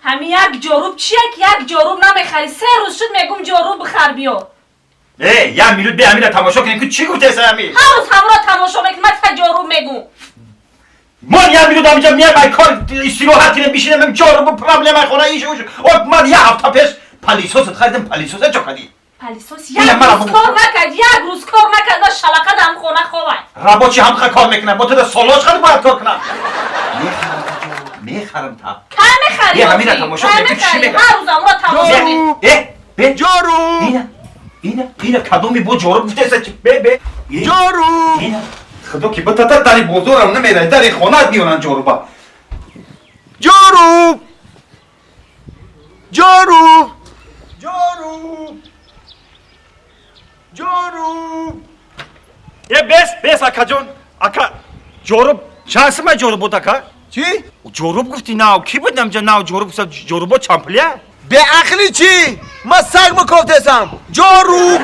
همین یک جاروب چیه که یک جاروب نمیخری 3 روز شد میگم جاروب بخر بیار یه میلود به همین تماشا کنیم که چی گفته است همین هر روز همراه تماشا میکنم من جاروب میگم من یه میلود اینجا میام من کار استراحت کنم بشینم من جاروب پرابلم خونه ایش من یه هفته پیش پالیسوس خریدم پالیسوس چه کردی پالیسوس یک روز کار نکرد یک روز کار نکرد و شلقه دم خونه خواه ربا چی هم کار میکنه با تو در سالاش خیلی باید کار کنم میخرم تا که میخری یه همین تماشا کنیم که چی میگه هر روز همراه تماشا میکنم جارو اینه کدومی بود جارو گفته است چی به جارو اینه خدا که بتا داری بزرگم نمیره داری خونه میونن جارو با جارو جارو جارو جارو بس اکا جون اکا جارو شانس ما جارو بود اکا چی؟ جارو گفتی نه کی بود نمجا نه جارو گفت جارو با چمپلیه به عقلی چی؟ من سگ مکافتسم جارو